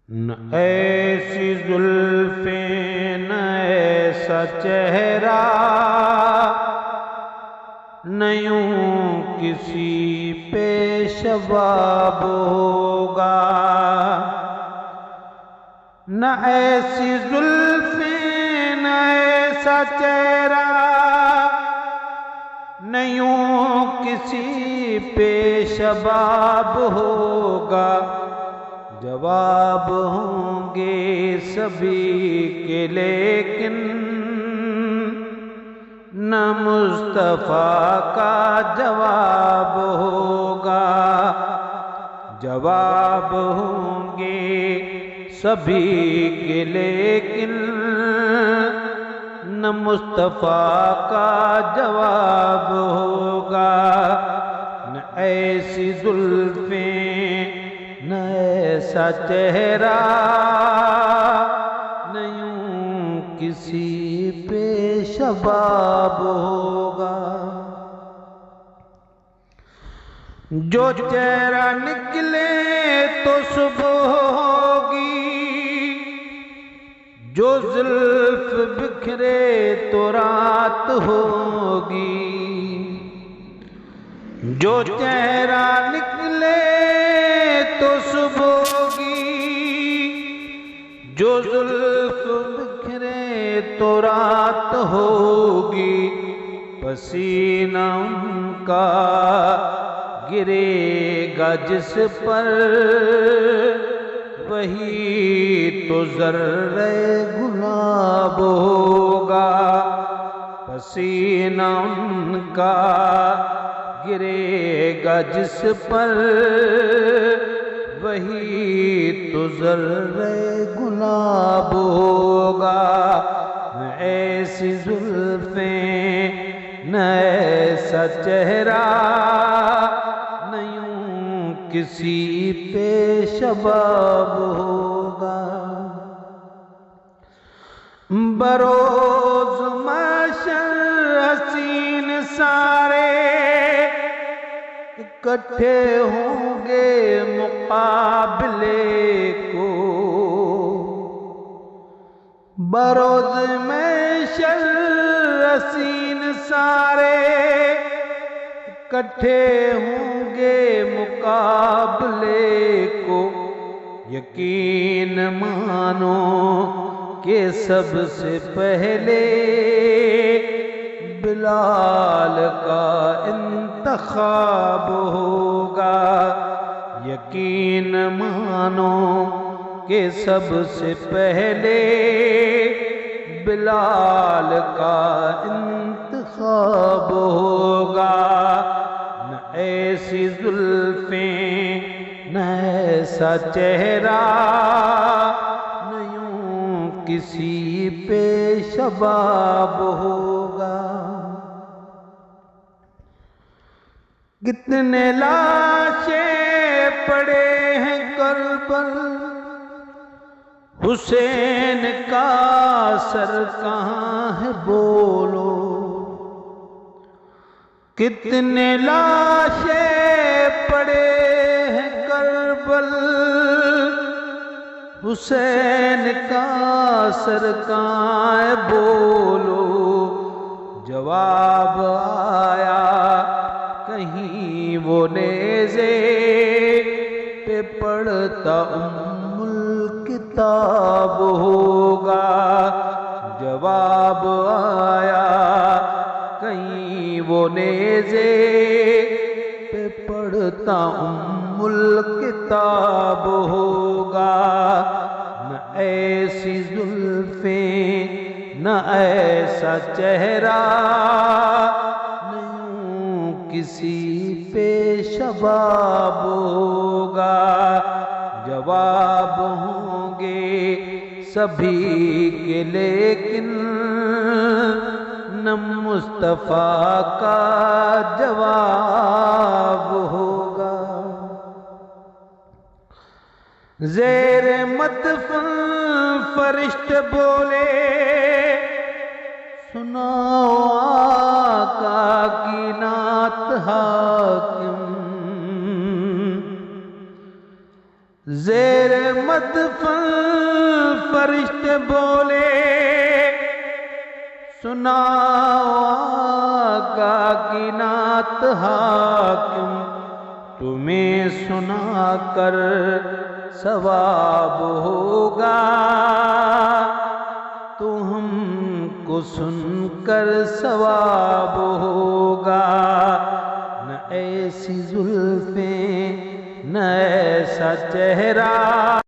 نہ ایسی زلفیں نہ ایسا چہرہ، نہ یوں کسی پہ شباب ہوگا۔ نہ ایسی زلفیں نہ ایسا چہرہ، نہ یوں کسی پہ شباب ہوگا۔ جواب ہوں گے سبھی کے لیکن نہ مصطفیٰ کا جواب ہوگا۔ جواب ہوں گے سبھی کے لیکن نہ مصطفیٰ کا جواب ہوگا۔ نہ ایسی زلفیں نہ ایسا چہرہ، نہ یوں کسی پہ شباب ہوگا۔ جو چہرہ نکلے تو صبح ہوگی، جو زلف بکھرے تو رات ہوگی۔ جو چہرہ نکلے تو صبح ہوگی، جو زلف بکھرے تو رات ہوگی۔ پسینہ ان کا گرے گا جس پر، وہی تو ذرہ گلاب ہوگا۔ پسینہ ان کا گرے گا جس پر، وہی تو ذرہ گلاب ہوگا۔ نہ ایسی زلفیں نہ ایسا چہرہ، نہ یوں کسی پہ شباب ہوگا۔ بروز محشر حسین سارے اکٹھے ہوں گے مقابلے کو۔ بروز محشر حسین سارے اکٹھے ہوں گے مقابلے کو۔ یقین مانو کہ سب سے پہلے بلال کا انتخاب ہوگا۔ یقین مانو کہ سب سے پہلے بلال کا انتخاب ہوگا۔ نہ ایسی زلفیں نہ ایسا چہرہ، نہ یوں کسی پہ شباب ہوگا۔ کتنے لاشیں پڑے ہیں کربل، حسین کا سر کہاں ہے بولو۔ کتنے لاشیں پڑے ہیں کربل، حسین کا سر کہاں ہے بولو۔ جواب آیا کہیں وہ نیزے پہ پڑھتا ام الکتاب ہوگا۔ جواب آیا کہیں وہ نیزے پہ پڑھتا ام الکتاب ہوگا۔ نہ ایسی زلفیں نہ ایسا چہرہ، نہ یوں کسی پہ شباب ہوگا۔ جواب ہوں گے سبھی کے لیکن نہ مصطفیٰ کا جواب ہوگا۔ زیر مدفن فرشتے بولے، سناؤ آقا کی نعت حاکم۔ زیر مدفن فرشتے بولے سنا آقا کی نعت حاکم تمہیں سنا کر ثواب ہوگا تو ہم کو سن کر ثواب ہوگا نہ ایسی زلفیں نہ ایسا چہرہ